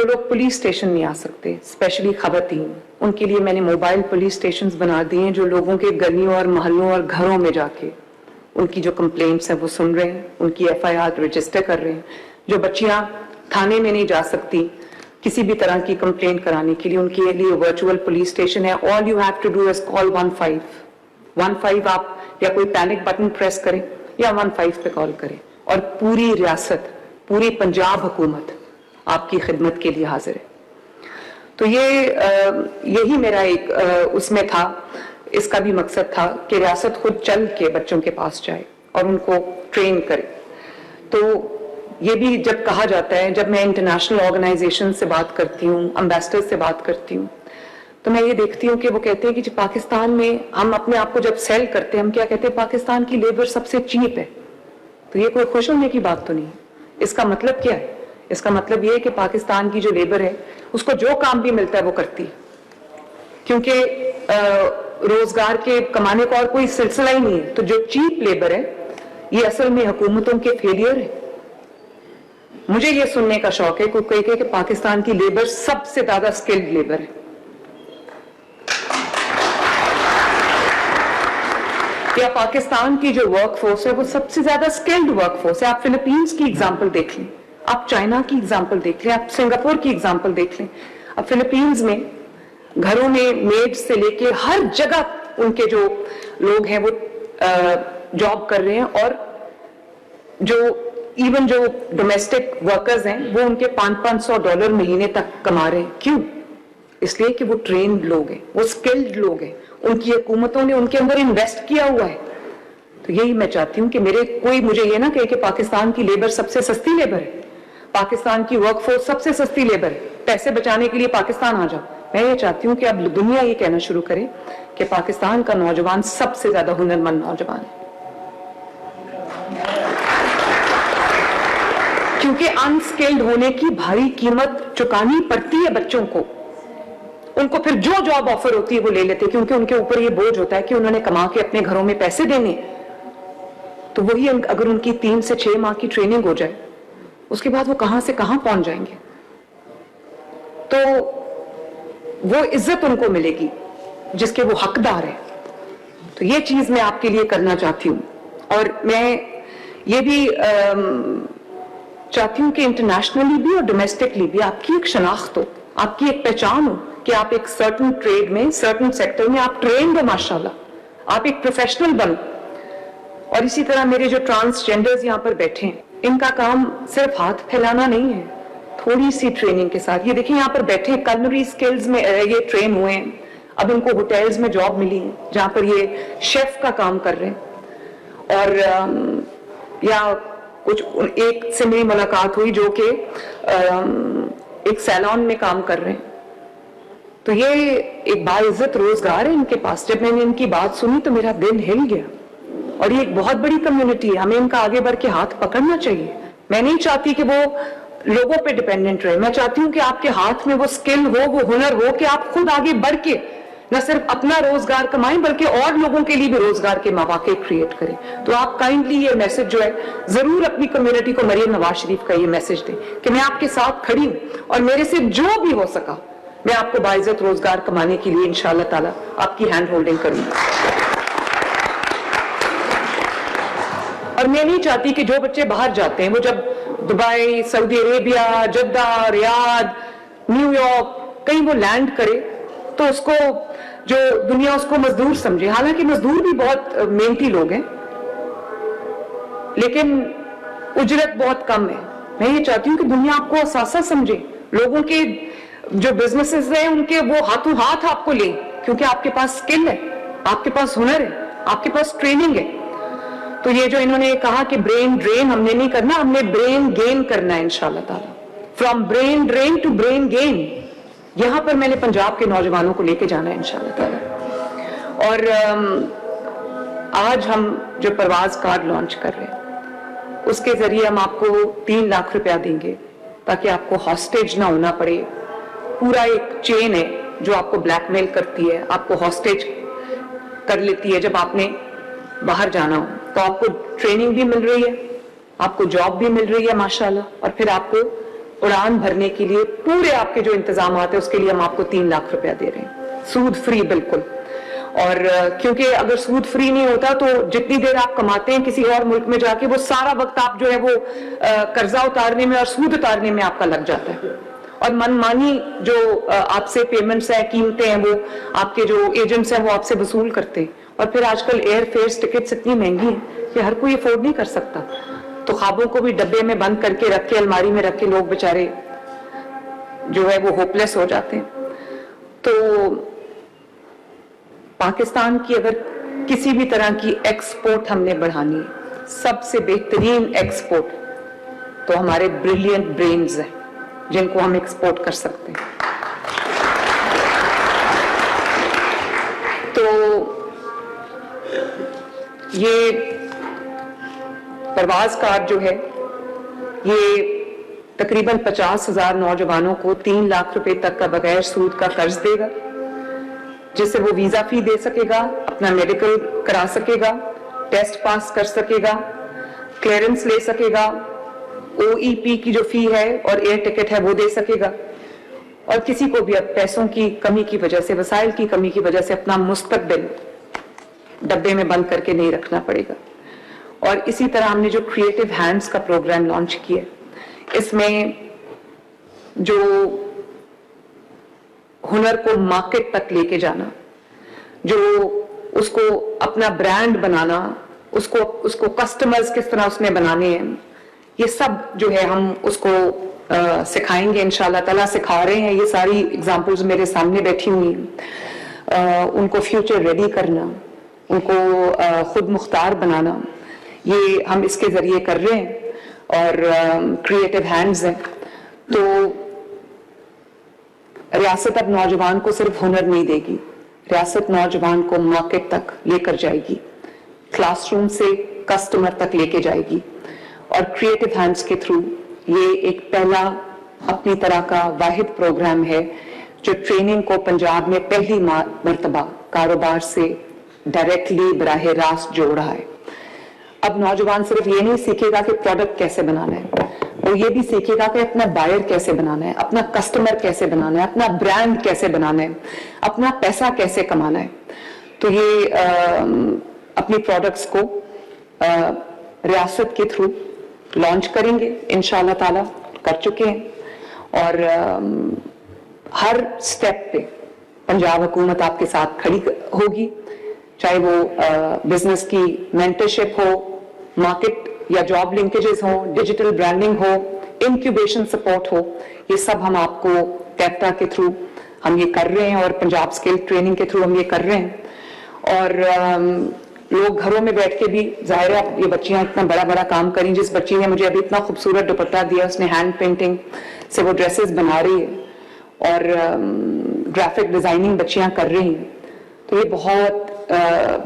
जो लोग police station नहीं आ सकते, स्पेशली खवातीन, उनके लिए मैंने मोबाइल पुलिस स्टेशंस बना दिए हैं, जो लोगों के गलियों और मोहल्लों और घरों में जाके उनकी जो कंप्लेंट्स हैं वो सुन रहे हैं, उनकी FIR रजिस्टर कर रहे हैं। जो बच्चियां थाने में नहीं जा सकती किसी भी तरह की कंप्लेंट कराने के लिए, उनके लिए वर्चुअल पुलिस स्टेशन है। All you have to do is call 15 आप या कोई पैनिक बटन प्रेस करें या 15 पे कॉल करें, और पूरी रियासत, पूरी पंजाब हुकूमत आपकी खिदमत के लिए हाजिर है। तो यही मेरा एक उसमें था, इसका भी मकसद था कि रियासत खुद चल के बच्चों के पास जाए और उनको ट्रेन करे। तो ये भी जब कहा जाता है, जब मैं इंटरनेशनल ऑर्गेनाइजेशन से बात करती हूँ, एम्बेसडर से बात करती हूँ, तो मैं ये देखती हूँ कि वो कहते हैं कि जो पाकिस्तान में हम अपने आप को जब सेल करते हैं, हम क्या कहते हैं, पाकिस्तान की लेबर सबसे चीप है। तो ये कोई खुश होने की बात तो नहीं है। इसका मतलब क्या है? इसका मतलब ये है कि पाकिस्तान की जो लेबर है उसको जो काम भी मिलता है वो करती है, क्योंकि रोजगार के कमाने का और कोई सिलसिला ही नहीं है। तो जो चीप लेबर है ये असल में हुकूमतों के फेलियर है। मुझे ये सुनने का शौक है कोई कहे कि पाकिस्तान की लेबर सबसे ज्यादा स्किल्ड लेबर है, या पाकिस्तान की जो वर्कफोर्स है वो सबसे ज्यादा स्किल्ड वर्कफोर्स है। आप फिलीपींस की एग्जांपल देख लें, आप चाइना की एग्जांपल देख लें, आप सिंगापुर की एग्जांपल देख लें। अब फिलीपींस में घरों में मेड से लेके हर जगह उनके जो लोग हैं वो जॉब कर रहे हैं, और जो इवन जो डोमेस्टिक वर्कर्स हैं वो उनके $500 महीने तक कमा रहे हैं। क्यों? इसलिए कि वो ट्रेन्ड लोग हैं, वो स्किल्ड लोग हैं, उनकी हुकूमतों ने उनके अंदर इन्वेस्ट किया हुआ है। तो यही मैं चाहती हूँ कि कोई मुझे ये ना कहे कि पाकिस्तान की लेबर सबसे सस्ती लेबर है, पाकिस्तान की वर्कफोर्स सबसे सस्ती लेबर है, पैसे बचाने के लिए पाकिस्तान आ जाओ। मैं ये चाहती हूँ कि अब दुनिया ये कहना शुरू करे कि पाकिस्तान का नौजवान सबसे ज्यादा हुनरमंद नौजवान है, क्योंकि अनस्किल्ड होने की भारी कीमत चुकानी पड़ती है बच्चों को। उनको फिर जो जॉब ऑफर होती है वो ले लेते हैं, क्योंकि उनके ऊपर ये बोझ होता है कि उन्होंने कमा के अपने घरों में पैसे देने। तो वही अगर उनकी 3 से 6 माह की ट्रेनिंग हो जाए, उसके बाद वो कहां से कहां पहुंच जाएंगे। तो वो इज्जत उनको मिलेगी जिसके वो हकदार है। तो ये चीज मैं आपके लिए करना चाहती हूँ, और मैं ये भी चाहती हूँ कि इंटरनेशनली भी और डोमेस्टिकली भी आपकी एक शनाख्त हो, आपकी एक पहचान हो कि आप एक सर्टन ट्रेड में, सर्टन सेक्टर में आप ट्रेंड हो, माशाल्लाह आप एक प्रोफेशनल बनो। और इसी तरह मेरे जो ट्रांसजेंडर्स यहाँ पर बैठे हैं, इनका काम सिर्फ हाथ फैलाना नहीं है, थोड़ी सी ट्रेनिंग के साथ। ये देखिए यहाँ पर बैठे कलनरी स्किल्स में ये ट्रेन हुए हैं, अब इनको होटल्स में जॉब मिली है जहाँ पर ये शेफ का काम कर रहे हैं। और या कुछ एक से मेरी मुलाकात हुई जो कि एक सैलून में काम कर रहे हैं। तो ये एक बाइज्जत रोजगार है इनके पास। जब मैंने इनकी बात सुनी तो मेरा दिल हिल गया, और ये एक बहुत बड़ी कम्युनिटी है, हमें इनका आगे बढ़ के हाथ पकड़ना चाहिए। मैं नहीं चाहती कि वो लोगों पे डिपेंडेंट रहे, मैं चाहती हूँ कि आपके हाथ में वो स्किल हो, वो हुनर हो कि आप खुद आगे बढ़ के न सिर्फ अपना रोजगार कमाएं बल्कि और लोगों के लिए भी रोजगार के मौके क्रिएट करें। तो आप काइंडली ये मैसेज जो है जरूर अपनी कम्युनिटी को, मरियम नवाज शरीफ का ये मैसेज दें कि मैं आपके साथ खड़ी हूँ, और मेरे से जो भी हो सका मैं आपको बाइज्जत रोजगार कमाने के लिए इंशाअल्लाह ताला आपकी हैंड होल्डिंग करूंगी। और मैं नहीं चाहती कि जो बच्चे बाहर जाते हैं वो जब Dubai, Saudi Arabia, Jeddah, Riyadh, New York कहीं वो लैंड करे तो उसको जो दुनिया उसको मजदूर समझे। हालांकि मजदूर भी बहुत मेहनती लोग हैं, लेकिन उजरत बहुत कम है। मैं ये चाहती हूँ कि दुनिया आपको असासा समझे, लोगों के जो बिजनेसेस हैं उनके वो हाथों हाथ आपको ले, क्योंकि आपके पास स्किल है, आपके पास हुनर है, आपके पास ट्रेनिंग है। तो ये जो इन्होंने कहा कि ब्रेन ड्रेन हमने नहीं करना, हमने ब्रेन गेन करना है इंशाअल्लाह ताला। From brain drain to brain gain, यहां पर मैंने पंजाब के नौजवानों को लेके जाना है इंशाअल्लाह ताला। और आज हम जो परवाज कार्ड लॉन्च कर रहे हैं उसके जरिए हम आपको 3 लाख रुपया देंगे ताकि आपको हॉस्टेज ना होना पड़े। पूरा एक चेन है जो आपको ब्लैकमेल करती है, आपको हॉस्टेज कर लेती है जब आपने बाहर जाना हो। तो आपको ट्रेनिंग भी मिल रही है, आपको जॉब भी मिल रही है माशाल्लाह, और फिर आपको उड़ान भरने के लिए पूरे आपके जो इंतजामात है उसके लिए हम आपको 3 लाख रुपया दे रहे हैं, सूद फ्री बिल्कुल। और क्योंकि अगर सूद फ्री नहीं होता तो जितनी देर आप कमाते हैं किसी और मुल्क में जाके, वो सारा वक्त आप जो है वो कर्जा उतारने में और सूद उतारने में आपका लग जाता है। और मनमानी जो आपसे पेमेंट्स है, कीमतें हैं, वो आपके जो एजेंट्स हैं वो आपसे वसूल करते हैं। और फिर आजकल एयर फेयर्स, टिकट्स इतनी महंगी हैं कि हर कोई अफोर्ड नहीं कर सकता, तो ख्वाबों को भी डब्बे में बंद करके रख के, अलमारी में रख के लोग बेचारे जो है वो होपलेस हो जाते हैं। तो पाकिस्तान की अगर किसी भी तरह की एक्सपोर्ट हमने बढ़ानी है, सबसे बेहतरीन एक्सपोर्ट तो हमारे ब्रिलियंट ब्रेन्स हैं जिनको हम एक्सपोर्ट कर सकते हैं। तो ये परवाज कार्ड जो है ये तकरीबन 50,000 नौजवानों को 3 लाख रुपए तक का बगैर सूद का कर्ज देगा, जिससे वो वीजा फी दे सकेगा, अपना मेडिकल करा सकेगा, टेस्ट पास कर सकेगा, क्लियरेंस ले सकेगा, OEP की जो फी है और एयर टिकट है वो दे सकेगा। और किसी को भी अब पैसों की कमी की वजह से, वसाइल की कमी की वजह से अपना मुस्तकबिल डब्बे में बंद करके नहीं रखना पड़ेगा। और इसी तरह हमने जो क्रिएटिव हैंड्स का प्रोग्राम लॉन्च किया, इसमें जो हुनर को मार्केट तक लेके जाना, जो उसको अपना ब्रांड बनाना, उसको कस्टमर्स किस तरह उसमें बनाने हैं, ये सब जो है हम उसको सिखाएंगे इंशाल्लाह ताला, सिखा रहे हैं। ये सारी एग्जांपल्स मेरे सामने बैठी हुई हैं। उनको फ्यूचर रेडी करना, उनको खुद मुख्तार बनाना, ये हम इसके जरिए कर रहे हैं। और क्रिएटिव हैंड्स हैं, तो रियासत अब नौजवान को सिर्फ हुनर नहीं देगी, रियासत नौजवान को मार्केट तक लेकर जाएगी, क्लासरूम से कस्टमर तक लेके जाएगी। और क्रिएटिव हैंड्स के थ्रू ये एक पहला अपनी तरह का वाहिद प्रोग्राम है जो ट्रेनिंग को पंजाब में पहली मर्तबा कारोबार से डायरेक्टली बराह रास्त जोड़ रहा है। अब नौजवान सिर्फ ये नहीं सीखेगा कि प्रोडक्ट कैसे बनाना है, वो ये भी सीखेगा कि अपना बायर कैसे बनाना है, अपना कस्टमर कैसे बनाना है, अपना ब्रांड कैसे बनाना है, अपना पैसा कैसे कमाना है। तो ये अपनी प्रोडक्ट्स को रियासत के थ्रू लॉन्च करेंगे इंशाल्लाह ताला, कर चुके हैं। और हर स्टेप पे पंजाब हुकूमत आपके साथ खड़ी होगी, चाहे वो बिजनेस की मेंटरशिप हो, मार्केट या जॉब लिंकेजेस हो, डिजिटल ब्रांडिंग हो, इंक्यूबेशन सपोर्ट हो, ये सब हम आपको कैप्टा के थ्रू हम ये कर रहे हैं और पंजाब स्किल ट्रेनिंग के थ्रू हम ये कर रहे हैं। और लोग घरों में बैठ के भी, जाहिर है ये बच्चियां इतना बड़ा बड़ा काम करी, जिस बच्ची ने मुझे अभी इतना खूबसूरत दुपट्टा दिया, उसने हैंड पेंटिंग से वो ड्रेसेस बना रही है और ग्राफिक डिजाइनिंग बच्चियां कर रही हैं, तो ये बहुत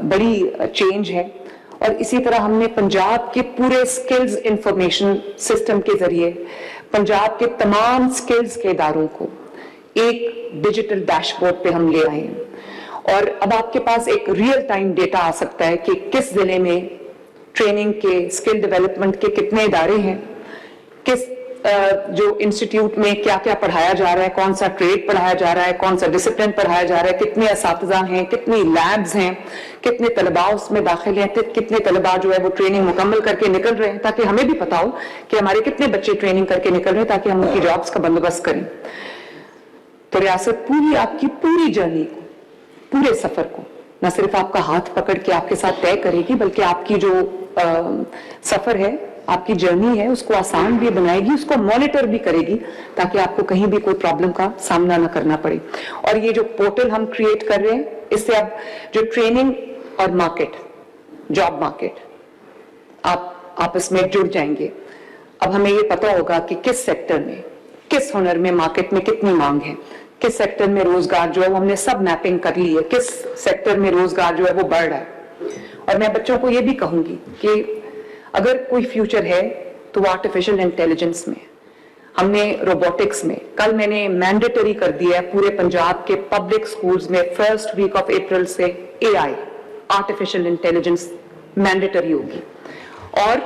बड़ी चेंज है। और इसी तरह हमने पंजाब के पूरे स्किल्स इंफॉर्मेशन सिस्टम के जरिए पंजाब के तमाम स्किल्स के इदारों को एक डिजिटल डैशबोर्ड पे हम ले आए हैं। और अब आपके पास एक रियल टाइम डेटा आ सकता है कि किस जिले में ट्रेनिंग के, स्किल डेवलपमेंट के कितने इदारे हैं, किस जो इंस्टीट्यूट में क्या क्या पढ़ाया जा रहा है, कौन सा ट्रेड पढ़ाया जा रहा है, कौन सा डिसिप्लिन पढ़ाया जा रहा है, कितने असातिज़ा हैं, कितनी लैब्स हैं, कितने तलबा उसमें दाखिल हैं, कितने तलबा जो है वो ट्रेनिंग मुकम्मल करके निकल रहे हैं, ताकि हमें भी पता हो कि हमारे कितने बच्चे ट्रेनिंग करके निकल रहे हैं, ताकि हम उनकी जॉब्स का बंदोबस्त करें। तो रियासत पूरी आपकी पूरी जर्नी को, पूरे सफर को न सिर्फ आपका हाथ पकड़ के आपके साथ तय करेगी, बल्कि आपकी जो सफर है, आपकी जर्नी है, उसको आसान भी बनाएगी, उसको मॉनिटर भी करेगी, ताकि आपको कहीं भी कोई प्रॉब्लम का सामना न करना पड़े। और ये जो पोर्टल हम क्रिएट कर रहे हैं, इससे अब जो ट्रेनिंग और मार्केट, जॉब मार्केट, आप आपस में जुड़ जाएंगे। अब हमें ये पता होगा कि किस सेक्टर में, किस हुनर में मार्केट में कितनी मांग है, किस सेक्टर में रोजगार जो है वो हमने सब मैपिंग कर ली है, किस सेक्टर में रोजगार जो है वो बढ़ रहा है। और मैं बच्चों को ये भी कहूंगी कि अगर कोई फ्यूचर है तो वो आर्टिफिशियल इंटेलिजेंस में, हमने रोबोटिक्स में, कल मैंने मैंडेटरी कर दिया है पूरे पंजाब के पब्लिक स्कूल्स में 1st वीक ऑफ अप्रैल से AI, आर्टिफिशियल इंटेलिजेंस मैंडेटरी होगी। और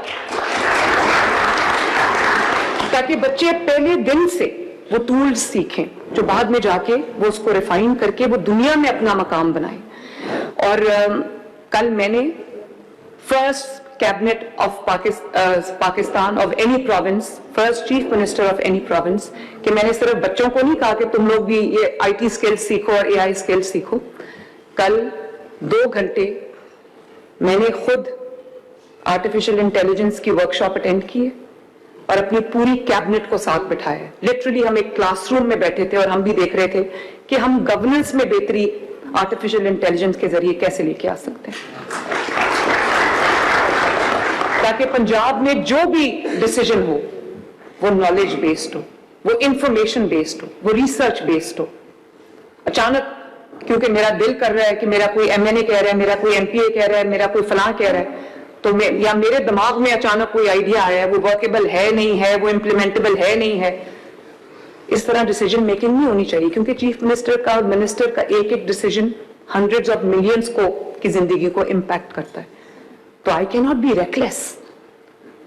ताकि बच्चे पहले दिन से वो टूल्स सीखें जो बाद में जाके वो उसको रिफाइन करके वो दुनिया में अपना मकाम बनाए। और कल मैंने first cabinet of Pakistan of any province, first chief minister of any province, कि मैंने सिर्फ बच्चों को नहीं कहा कि तुम लोग भी ये IT स्किल्स सीखो और AI स्किल्स सीखो। कल 2 घंटे मैंने खुद आर्टिफिशियल इंटेलिजेंस की वर्कशॉप अटेंड की है और अपनी पूरी कैबिनेट को साथ बिठाया। लिटरली हम एक क्लासरूम में बैठे थे और हम भी देख रहे थे कि हम गवर्नेंस में बेहतरी आर्टिफिशियल इंटेलिजेंस के जरिए कैसे लेके आ सकते हैं, ताकि पंजाब में जो भी डिसीजन हो वो नॉलेज बेस्ड हो, वो इंफॉर्मेशन बेस्ड हो, वो रिसर्च बेस्ड हो। अचानक क्योंकि मेरा दिल कर रहा है कि मेरा कोई MNA कह रहा है, मेरा कोई MPA कह रहा है, मेरा कोई फलां कह रहा है, तो या मेरे दिमाग में अचानक कोई आइडिया आया है, वो वर्केबल है नहीं है, वो इम्प्लीमेंटेबल है नहीं है, इस तरह डिसीजन मेकिंग नहीं होनी चाहिए। क्योंकि चीफ मिनिस्टर का और मिनिस्टर का एक एक डिसीजन हंड्रेड्स ऑफ मिलियंस को की जिंदगी को इम्पैक्ट करता है। तो I can not be reckless.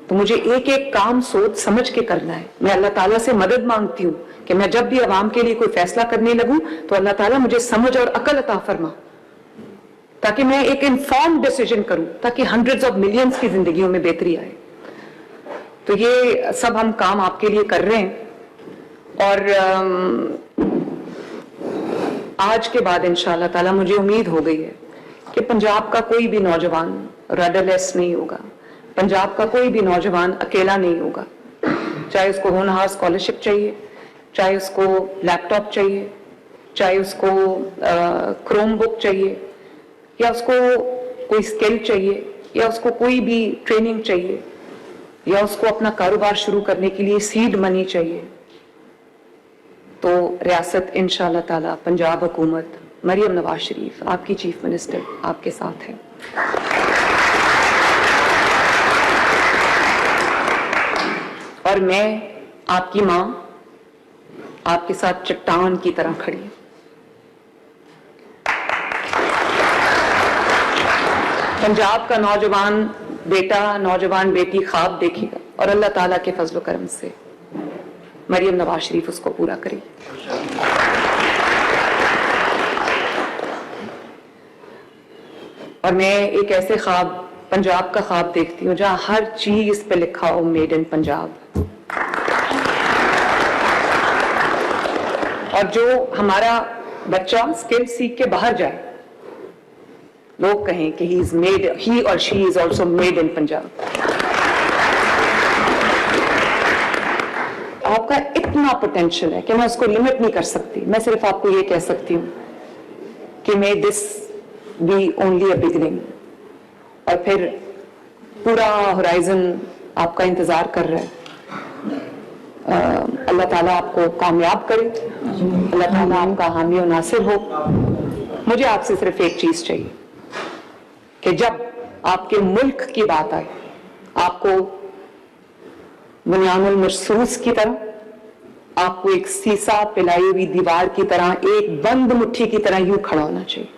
तो मुझे एक एक काम सोच समझ के करना है। मैं अल्लाह ताला से मदद मांगती हूँ कि मैं जब भी अवाम के लिए कोई फैसला करने लगूं तो अल्लाह ताला मुझे समझ और अकल अता फरमा, ताकि मैं एक इन्फॉर्म डिसीजन करूं, ताकि हंड्रेड्स ऑफ मिलियंस की जिंदगियों में बेहतरी आए। तो ये सब हम काम आपके लिए कर रहे हैं। और आज के बाद इंशाअल्लाह ताला मुझे उम्मीद हो गई है कि पंजाब का कोई भी नौजवान रडरलेस नहीं होगा, पंजाब का कोई भी नौजवान अकेला नहीं होगा। चाहे उसको होनहार स्कॉलरशिप चाहिए, चाहे उसको लैपटॉप चाहिए, चाहे उसको क्रोम बुक चाहिए, या उसको कोई स्किल चाहिए, या उसको कोई भी ट्रेनिंग चाहिए, या उसको अपना कारोबार शुरू करने के लिए सीड मनी चाहिए, तो रियासत इंशाअल्लाह ताला पंजाब हुकूमत, मरियम नवाज शरीफ आपकी चीफ मिनिस्टर आपके साथ है। और मैं आपकी मां आपके साथ चट्टान की तरह खड़ी हूं। पंजाब का नौजवान बेटा, नौजवान बेटी ख्वाब देखेगा और अल्लाह ताला के फजल करम से मरियम नवाज शरीफ उसको पूरा करेगी। और मैं एक ऐसे ख्वाब, पंजाब का ख्वाब देखती हूँ जहां हर चीज पे लिखा हो मेड इन पंजाब। और जो हमारा बच्चा स्किल सीख के बाहर जाए, लोग कहें कि ही और she is also made in Punjab. आपका इतना पोटेंशियल है कि मैं उसको लिमिट नहीं कर सकती। मैं सिर्फ आपको ये कह सकती हूँ कि may this be only a beginning, और फिर पूरा होराइजन आपका इंतजार कर रहा है। अल्लाह ताला आपको कामयाब करे, अल्लाह ताला आपका हामी और नासिर हो। मुझे आपसे सिर्फ एक चीज चाहिए कि जब आपके मुल्क की बात आए, आपको बुनियानुल मरसूस की तरह, आपको एक सीसा पिलाई हुई दीवार की तरह, एक बंद मुट्ठी की तरह यूं खड़ा होना चाहिए।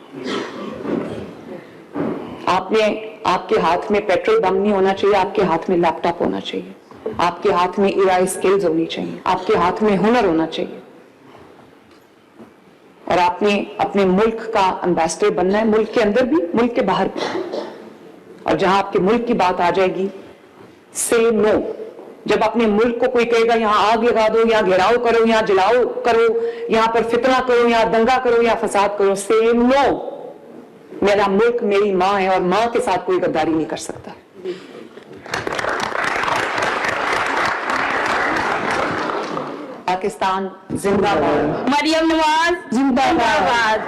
आपके हाथ में पेट्रोल बम नहीं होना चाहिए, आपके हाथ में लैपटॉप होना चाहिए, आपके हाथ में AI स्किल्स होनी चाहिए, आपके हाथ में हुनर होना चाहिए। और आपने अपने मुल्क का एम्बेसडर बनना है, मुल्क के अंदर भी, मुल्क के बाहर भी। और जहां आपके मुल्क की बात आ जाएगी, से नो। जब अपने मुल्क को कोई कहेगा यहां आग लगा दो, यहां घेराव करो, यहां जलाओ करो, यहां पर फितना करो, यहां दंगा करो, यहां फसाद करो, से नो। मेरा मुल्क मेरी मां है और मां के साथ कोई गद्दारी नहीं कर सकता। पाकिस्तान जिंदाबाद, मरियम नवाज जिंदाबाद।